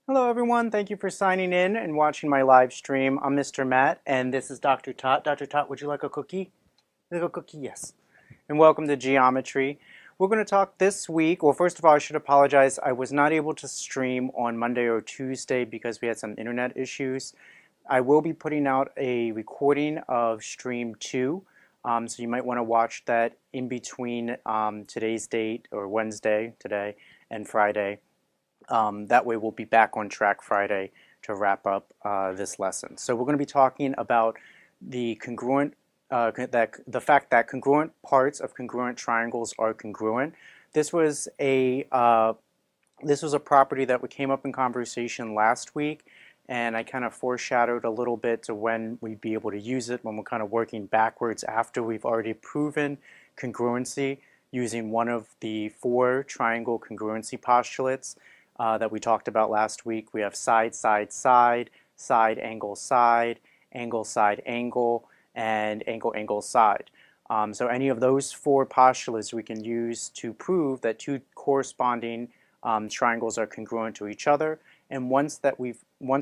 Hello everyone, thank you for signing in and watching my live stream. I'm Mr. Matt and this is Dr. Tot. Dr. Tot, would you like a cookie? Like a cookie? Yes. And welcome to Geometry. We're going to talk this week. Well, first of all, I should apologize. I was not able to stream on Monday or Tuesday because we had some internet issues. I will be putting out a recording of stream 2. So you might want to watch that in between today's date, or Wednesday, today, and Friday. That way we'll be back on track Friday to wrap up this lesson. So we're going to be talking about the congruent, the fact that congruent parts of congruent triangles are congruent. This was a property that we came up in conversation last week, and I kind of foreshadowed a little bit to when we'd be able to use it, when we're kind of working backwards after we've already proven congruency using one of the 4 triangle congruency postulates that we talked about last week. We have side, side, side, side, angle, side, angle, side, angle, and angle, angle, side. So any of those 4 postulates we can use to prove that 2 corresponding triangles are congruent to each other. And once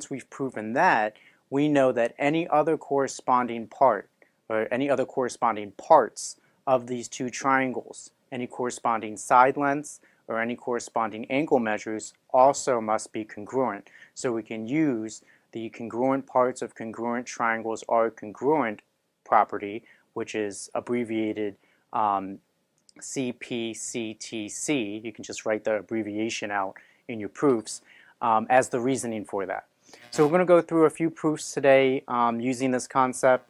we've proven that, we know that any other corresponding part, or any other corresponding parts of these 2 triangles, any corresponding side lengths, or any corresponding angle measures also must be congruent. So we can use the congruent parts of congruent triangles are congruent property, which is abbreviated CPCTC. You can just write the abbreviation out in your proofs as the reasoning for that. So we're going to go through a few proofs today using this concept.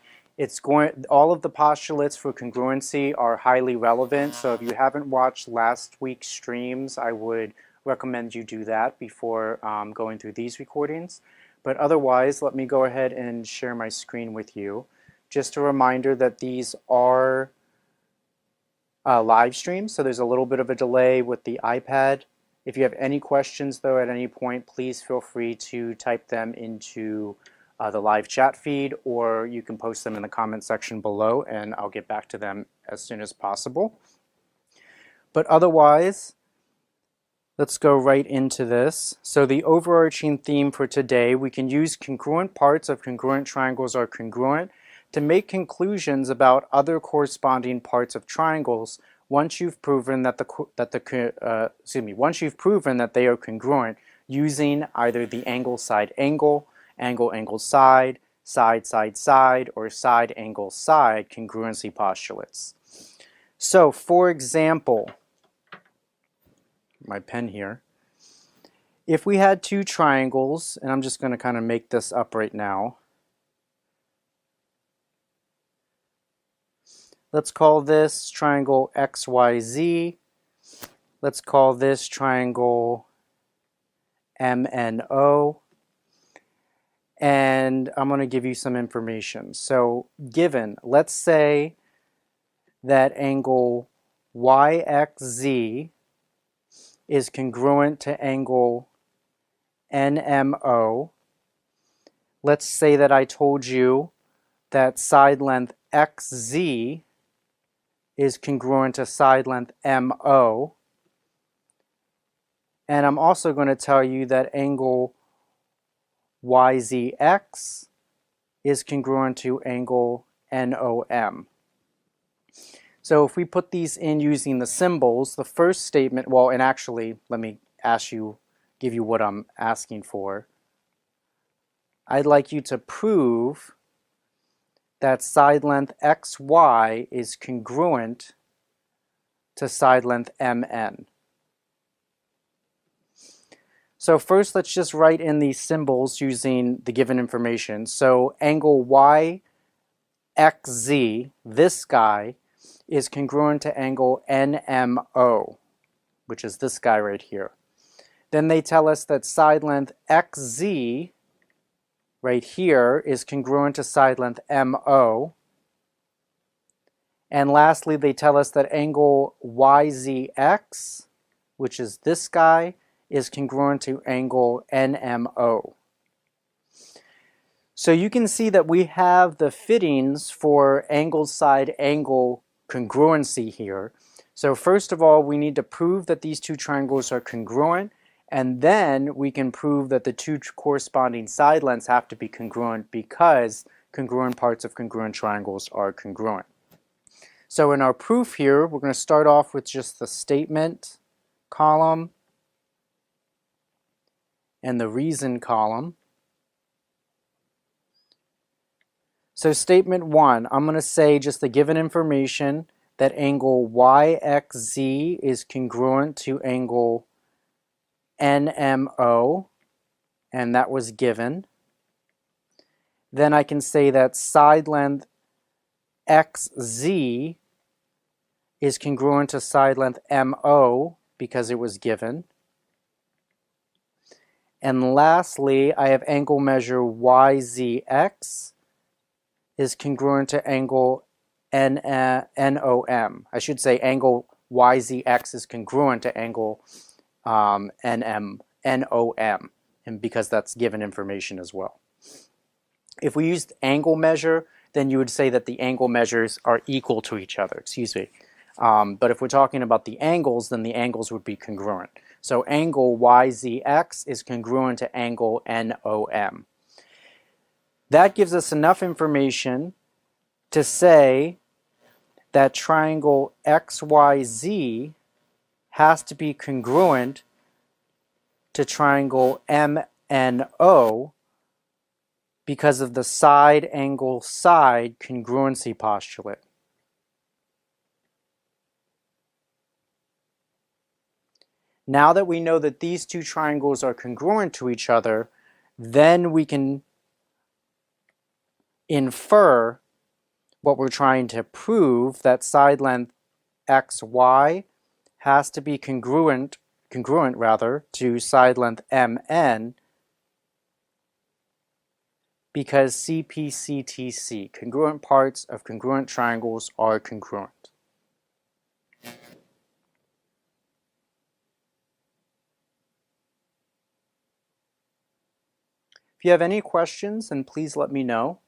All of the postulates for congruency are highly relevant, so if you haven't watched last week's streams, I would recommend you do that before going through these recordings. But otherwise, let me go ahead and share my screen with you. Just a reminder that these are live streams, so there's a little bit of a delay with the iPad. If you have any questions, though, at any point, please feel free to type them into the live chat feed, or you can post them in the comment section below and I'll get back to them as soon as possible. But otherwise, let's go right into this. So the overarching theme for today, we can use congruent parts of congruent triangles are congruent to make conclusions about other corresponding parts of triangles once you've proven that once you've proven that they are congruent using either the angle side angle, angle angle side, side side side, or side angle side congruency postulates. So for example, my pen here, if we had 2 triangles, and I'm just going to kind of make this up right now. Let's call this triangle XYZ. Let's call this triangle MNO. And I'm going to give you some information. So given, let's say that angle YXZ is congruent to angle NMO. Let's say that I told you that side length XZ is congruent to side length MO. And I'm also going to tell you that angle YZX is congruent to angle NOM. So if we put these in using the symbols, the first statement, well, and actually, let me give you what I'm asking for. I'd like you to prove that side length XY is congruent to side length MN. So first, let's just write in these symbols using the given information. So angle YXZ, this guy, is congruent to angle NMO, which is this guy right here. Then they tell us that side length XZ right here is congruent to side length MO. And lastly, they tell us that angle YZX, which is this guy, is congruent to angle NMO. So you can see that we have the fittings for angle side angle congruency here. So first of all, we need to prove that these two triangles are congruent, and then we can prove that the two corresponding side lengths have to be congruent because congruent parts of congruent triangles are congruent. So in our proof here, we're going to start off with just the statement column and the reason column. So statement 1, I'm going to say just the given information that angle YXZ is congruent to angle NMO, and that was given. Then I can say that side length XZ is congruent to side length MO because it was given. And lastly, I have angle measure YZX is congruent to angle NOM. I should say angle YZX is congruent to angle NOM, and because that's given information as well. If we used angle measure, then you would say that the angle measures are equal to each other, but if we're talking about the angles, then the angles would be congruent. So angle YZX is congruent to angle NOM. That gives us enough information to say that triangle XYZ has to be congruent to triangle MNO because of the side angle side congruency postulate. Now that we know that these two triangles are congruent to each other, then we can infer what we're trying to prove, that side length XY has to be congruent to side length MN because CPCTC, congruent parts of congruent triangles, are congruent. If you have any questions, then please let me know.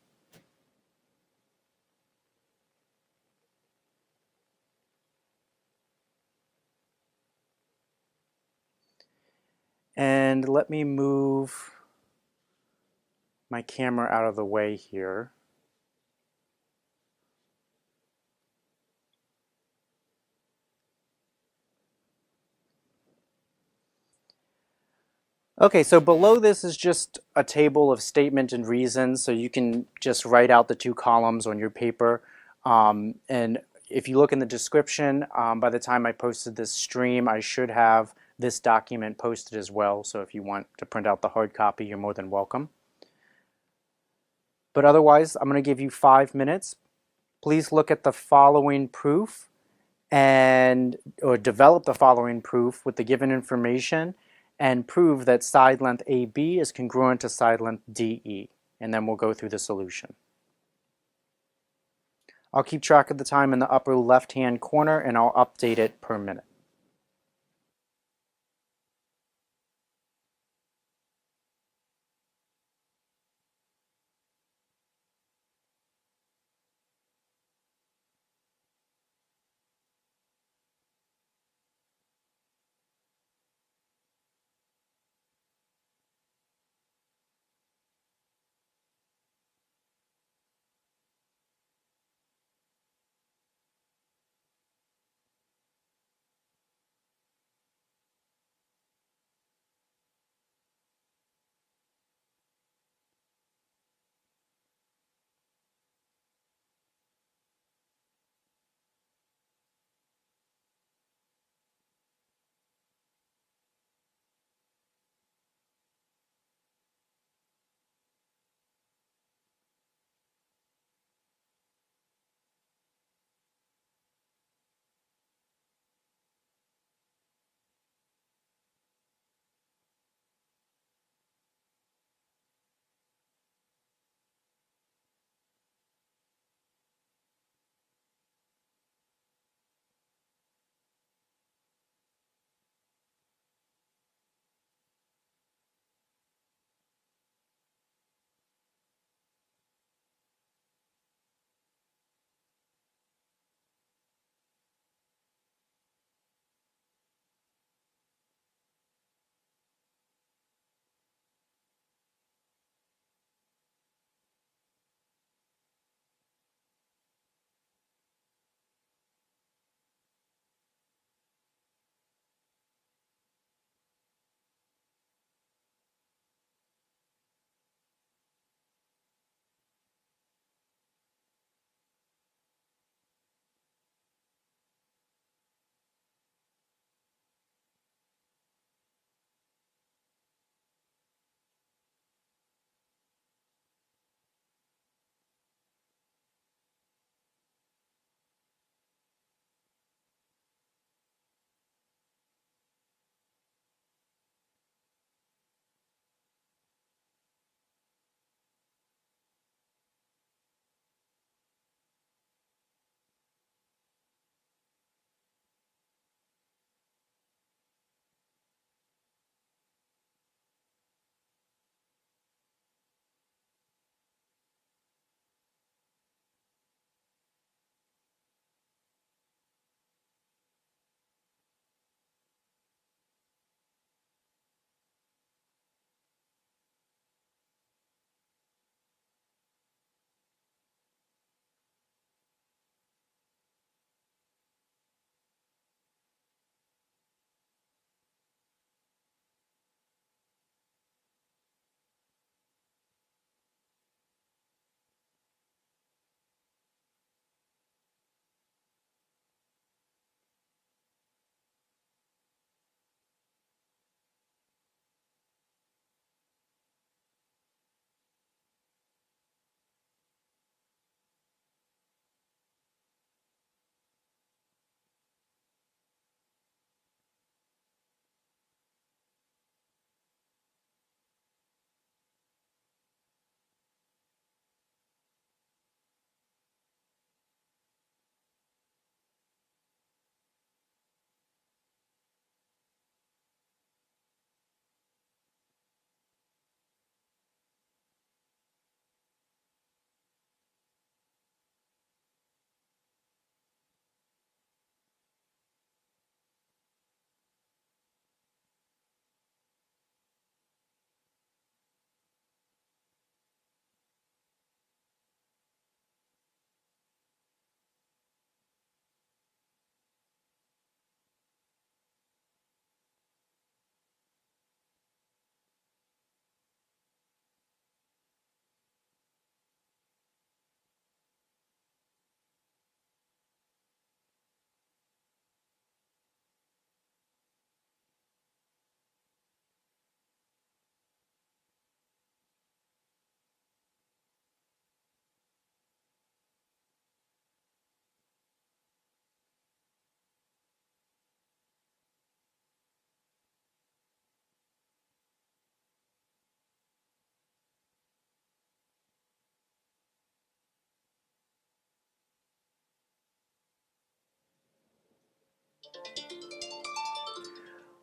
And let me move my camera out of the way here. Okay, so below this is just a table of statement and reason, so you can just write out the two columns on your paper. And if you look in the description, by the time I posted this stream, I should have this document posted as well. So if you want to print out the hard copy, you're more than welcome. But otherwise, I'm going to give you 5 minutes. Please look at the following proof or develop the following proof with the given information and prove that side length AB is congruent to side length DE. And then we'll go through the solution. I'll keep track of the time in the upper left-hand corner and I'll update it per minute.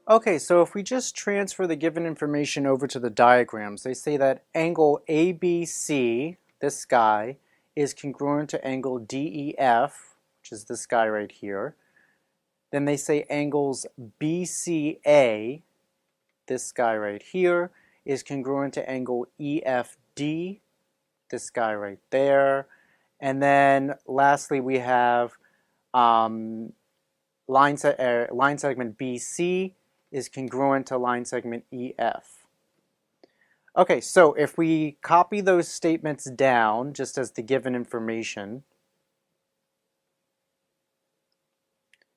Okay, so if we just transfer the given information over to the diagrams, they say that angle ABC, this guy, is congruent to angle DEF, which is this guy right here. Then they say angles BCA, this guy right here, is congruent to angle EFD, this guy right there. And then lastly, we have line segment BC is congruent to line segment EF. Okay, so if we copy those statements down just as the given information,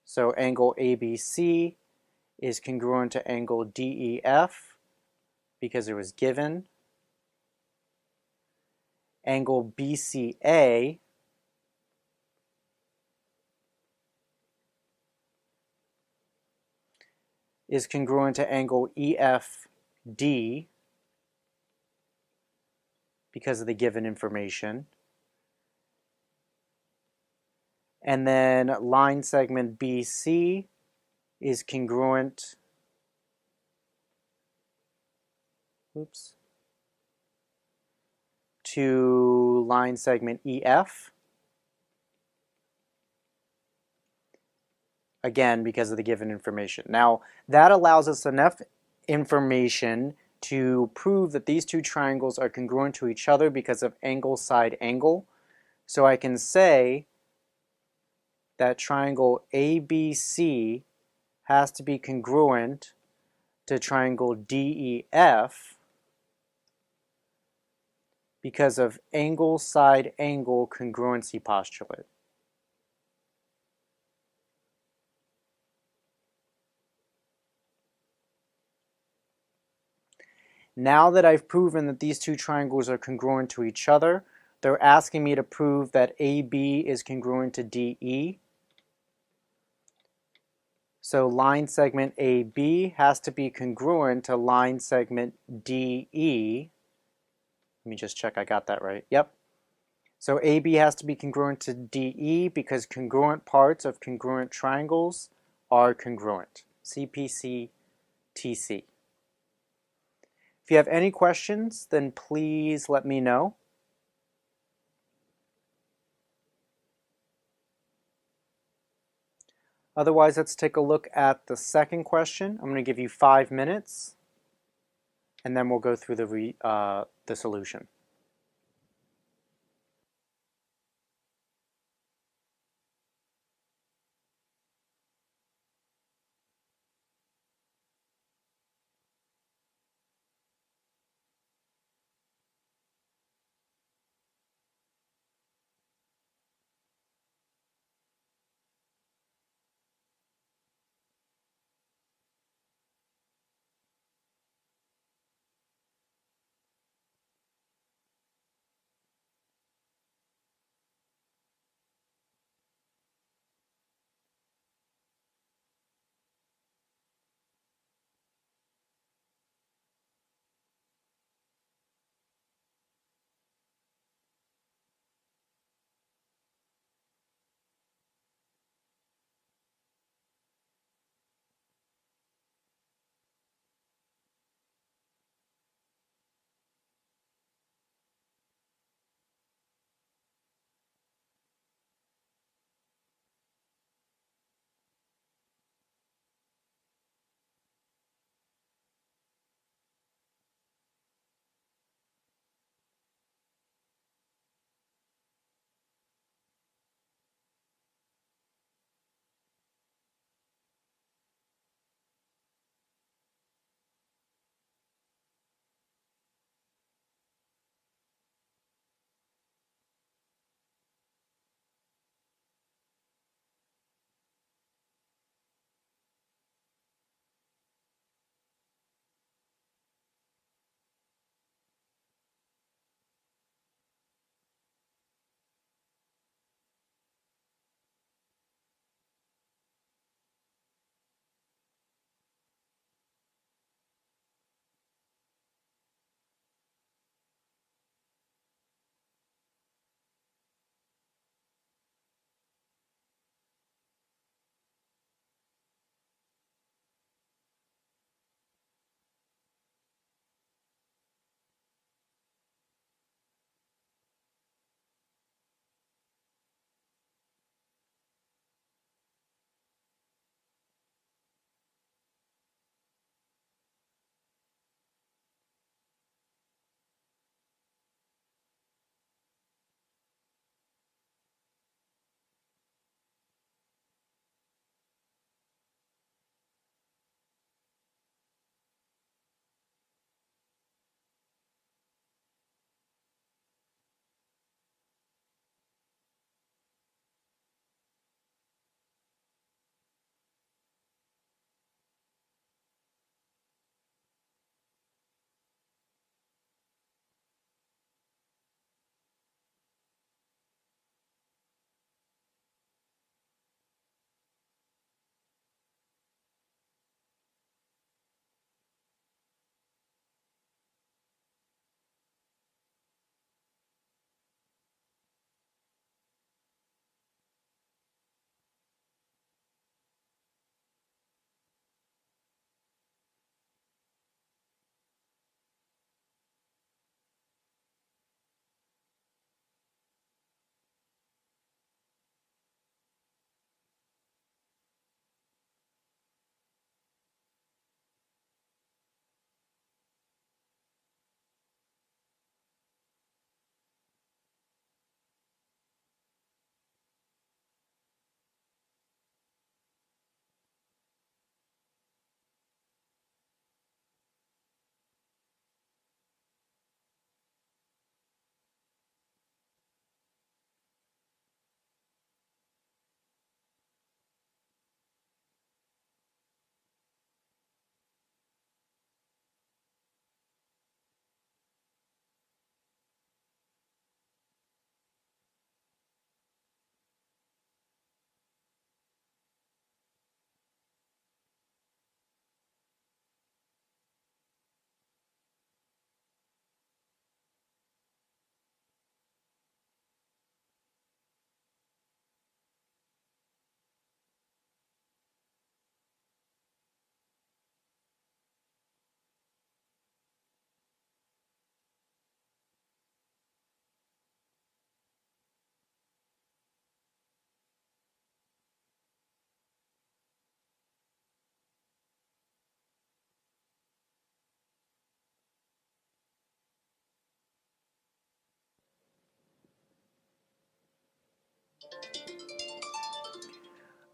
so angle ABC is congruent to angle DEF because it was given. Angle BCA is congruent to angle EFD because of the given information. And then line segment BC is congruent, to line segment EF, again because of the given information. Now that allows us enough information to prove that these two triangles are congruent to each other because of angle side angle. So I can say that triangle ABC has to be congruent to triangle DEF because of angle side angle congruency postulate. Now that I've proven that these two triangles are congruent to each other, they're asking me to prove that AB is congruent to DE. So line segment AB has to be congruent to line segment DE. Let me just check I got that right. Yep. So AB has to be congruent to DE because congruent parts of congruent triangles are congruent. CPCTC. If you have any questions, then please let me know. Otherwise, let's take a look at the second question. I'm going to give you 5 minutes, and then we'll go through the solution.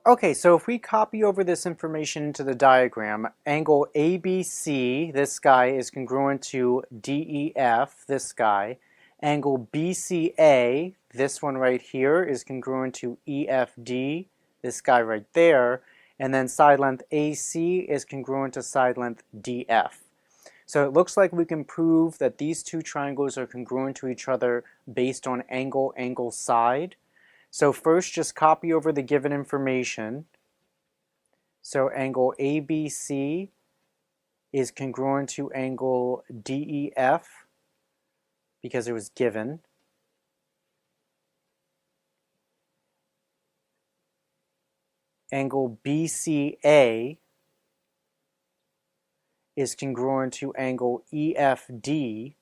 Okay, so if we copy over this information into the diagram, angle ABC, this guy, is congruent to DEF, this guy. Angle BCA, this one right here, is congruent to EFD, this guy right there. And then side length AC is congruent to side length DF. So it looks like we can prove that these two triangles are congruent to each other based on angle, angle, side. So first, just copy over the given information. So angle ABC is congruent to angle DEF because it was given. Angle BCA is congruent to angle EFD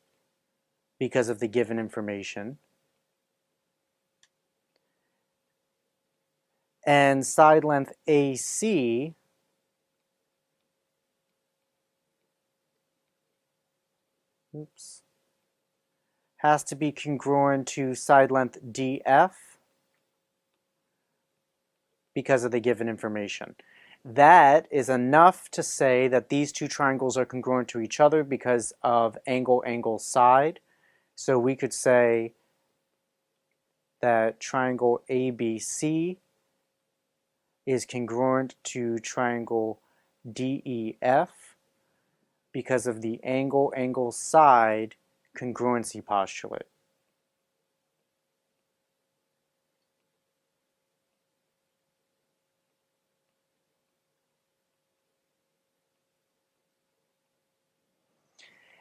because of the given information. And side length AC has to be congruent to side length DF because of the given information. That is enough to say that these two triangles are congruent to each other because of angle, angle, side. So we could say that triangle ABC is congruent to triangle DEF because of the angle, angle, side congruency postulate.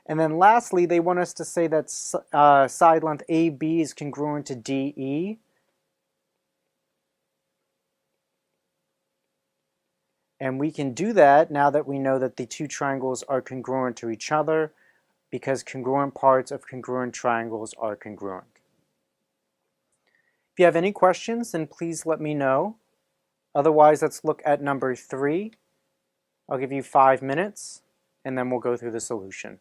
And then lastly, they want us to say that side length AB is congruent to DE. And we can do that now that we know that the two triangles are congruent to each other because congruent parts of congruent triangles are congruent. If you have any questions, then please let me know. Otherwise, let's look at number 3. I'll give you 5 minutes, and then we'll go through the solution.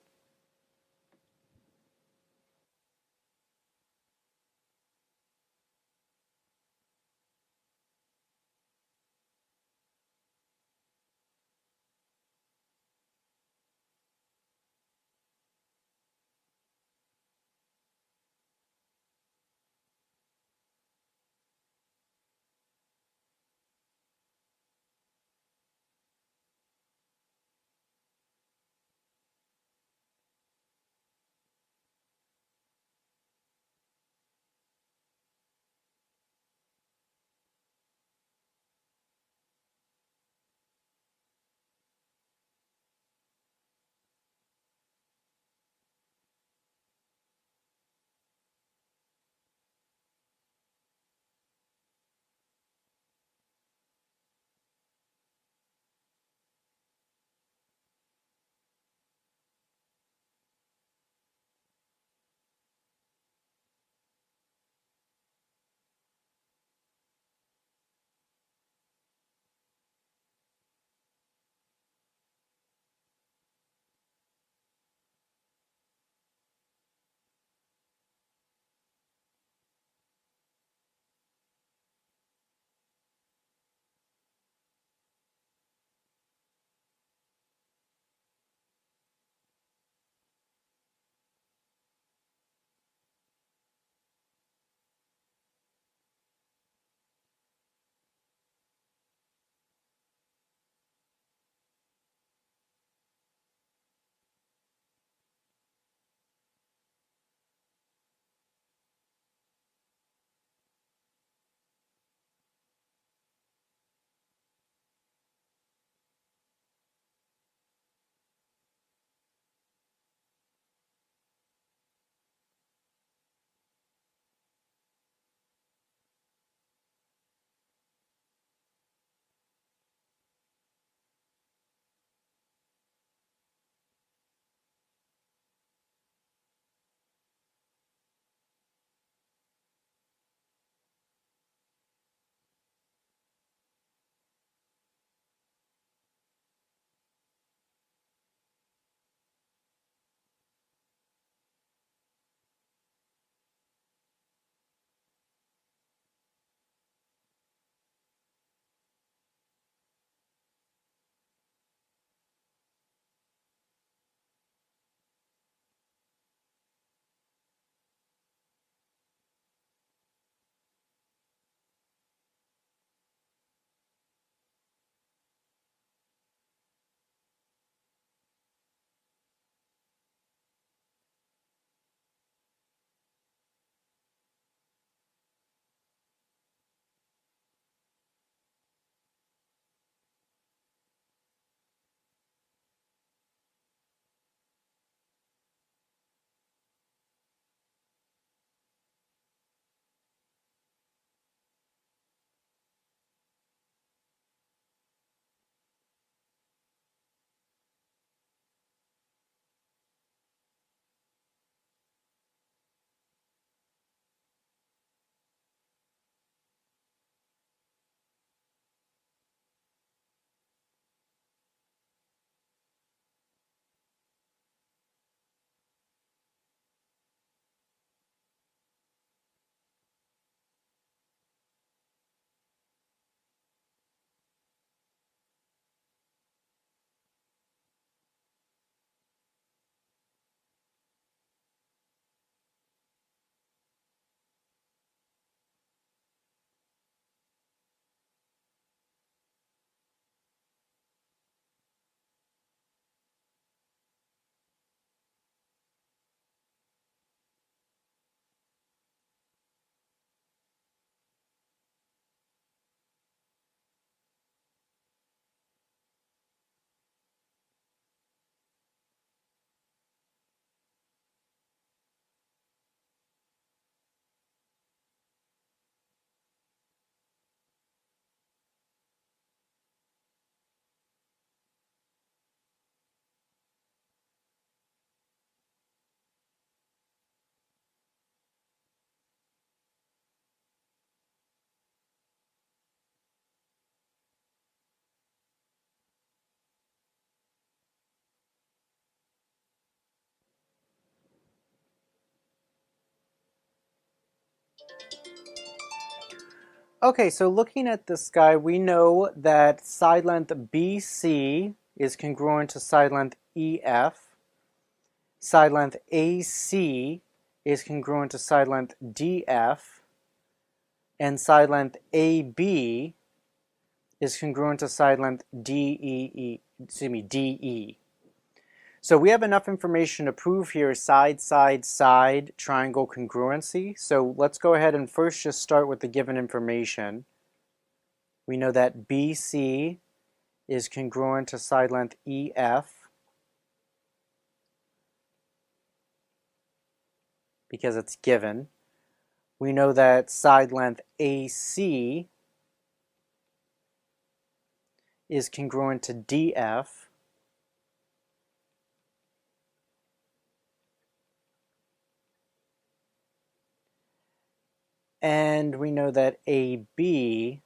Okay, so looking at this guy, we know that side length BC is congruent to side length EF. Side length AC is congruent to side length DF. And side length AB is congruent to side length DE. So we have enough information to prove here side, side, side triangle congruency. So let's go ahead and first just start with the given information. We know that BC is congruent to side length EF because it's given. We know that side length AC is congruent to DF. And we know that AB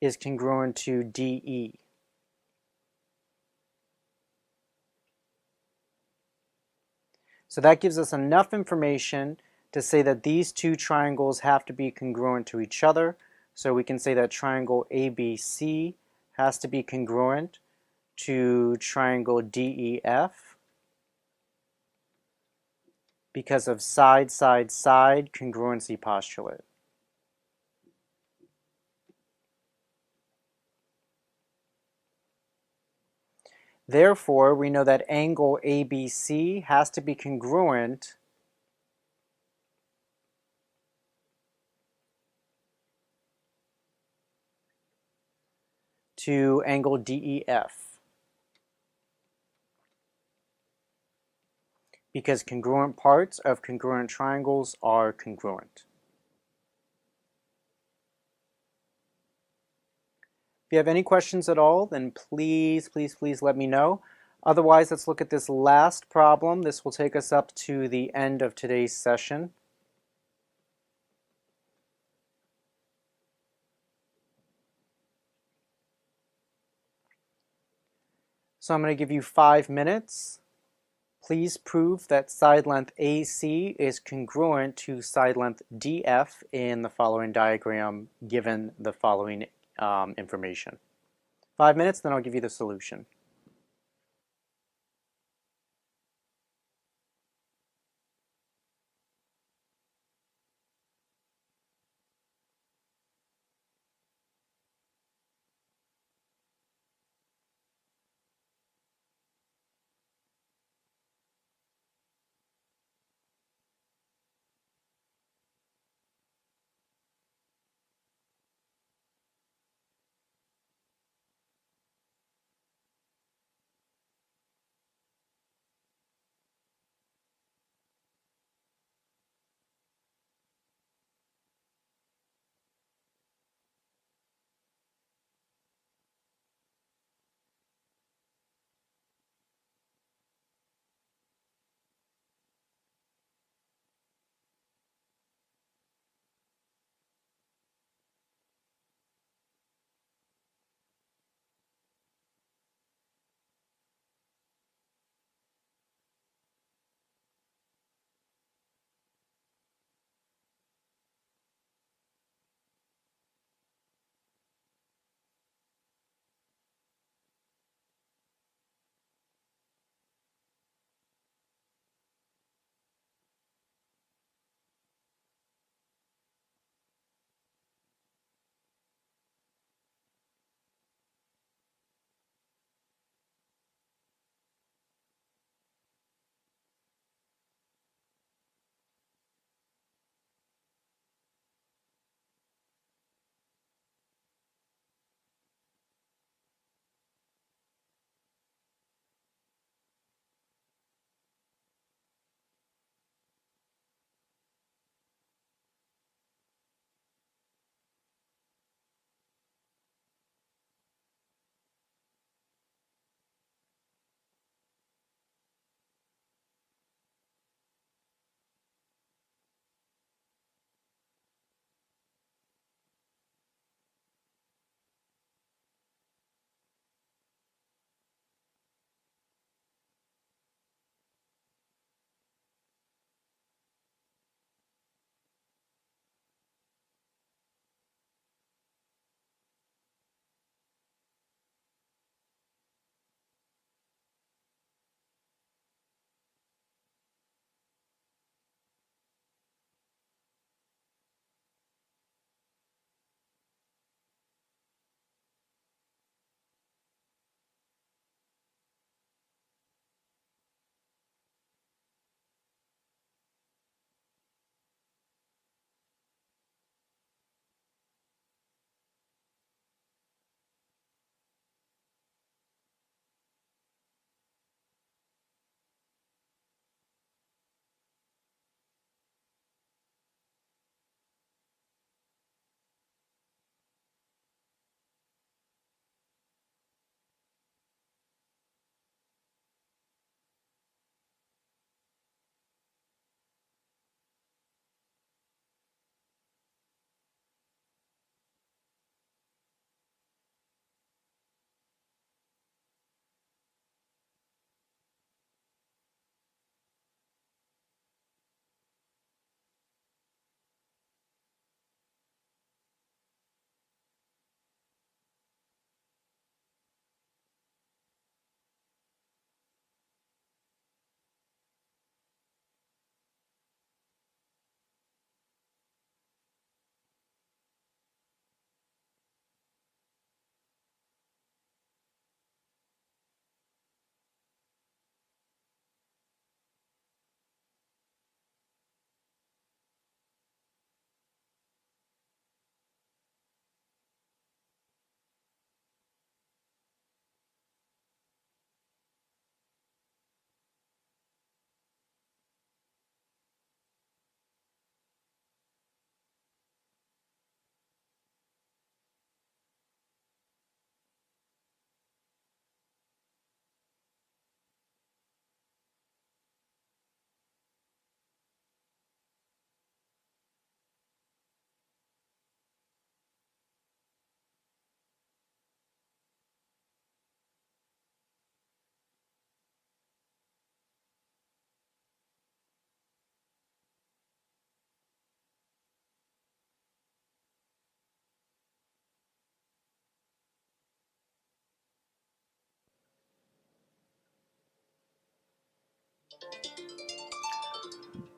is congruent to DE. So that gives us enough information to say that these two triangles have to be congruent to each other. So we can say that triangle ABC has to be congruent to triangle DEF because of side, side, side congruency postulate. Therefore, we know that angle ABC has to be congruent to angle DEF because congruent parts of congruent triangles are congruent. If you have any questions at all, then please, please, please let me know. Otherwise, let's look at this last problem. This will take us up to the end of today's session. So I'm going to give you 5 minutes. Please prove that side length AC is congruent to side length DF in the following diagram given the following information. 5 minutes, then I'll give you the solution.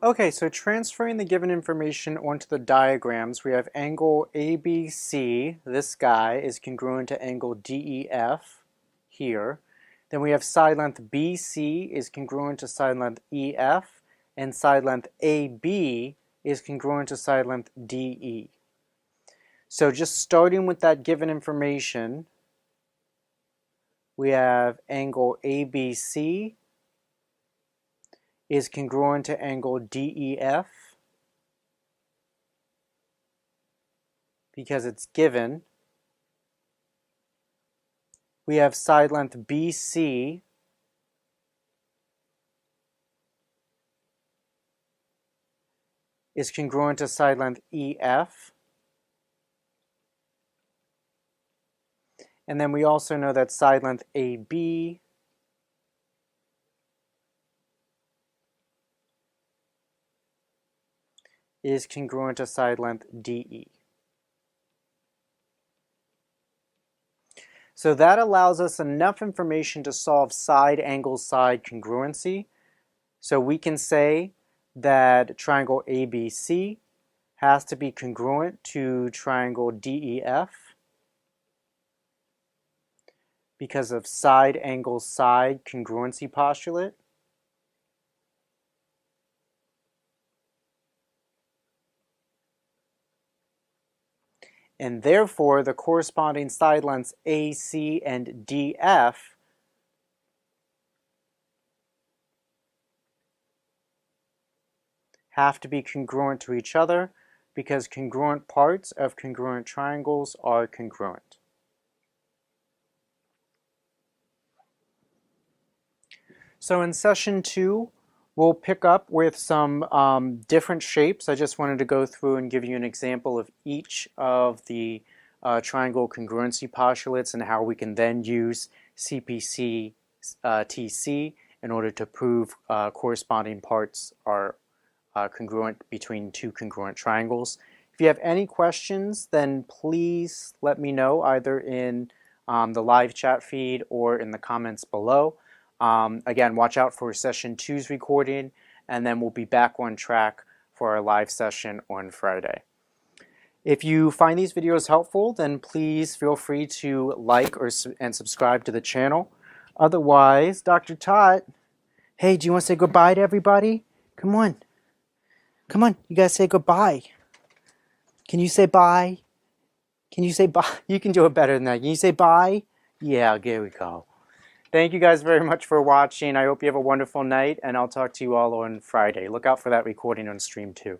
Okay, so transferring the given information onto the diagrams, we have angle ABC, this guy, is congruent to angle DEF here. Then we have side length BC is congruent to side length EF, and side length AB is congruent to side length DE. So just starting with that given information, we have angle ABC is congruent to angle DEF because it's given. We have side length BC is congruent to side length EF. And then we also know that side length AB is congruent to side length DE. So that allows us enough information to solve side angle side congruency. So we can say that triangle ABC has to be congruent to triangle DEF because of side angle side congruency postulate. And therefore, the corresponding side lengths AC and DF have to be congruent to each other because congruent parts of congruent triangles are congruent. So in session 2, we'll pick up with some different shapes. I just wanted to go through and give you an example of each of the triangle congruency postulates and how we can then use CPCTC in order to prove corresponding parts are congruent between two congruent triangles. If you have any questions, then please let me know either in the live chat feed or in the comments below. Again, watch out for session 2's recording, and then we'll be back on track for our live session on Friday. If you find these videos helpful, then please feel free to like and subscribe to the channel. Otherwise, Dr. Tot, hey, do you want to say goodbye to everybody? Come on. Come on, you guys say goodbye. Can you say bye? Can you say bye? You can do it better than that. Can you say bye? Yeah, there we go. Thank you guys very much for watching. I hope you have a wonderful night, and I'll talk to you all on Friday. Look out for that recording on stream 2.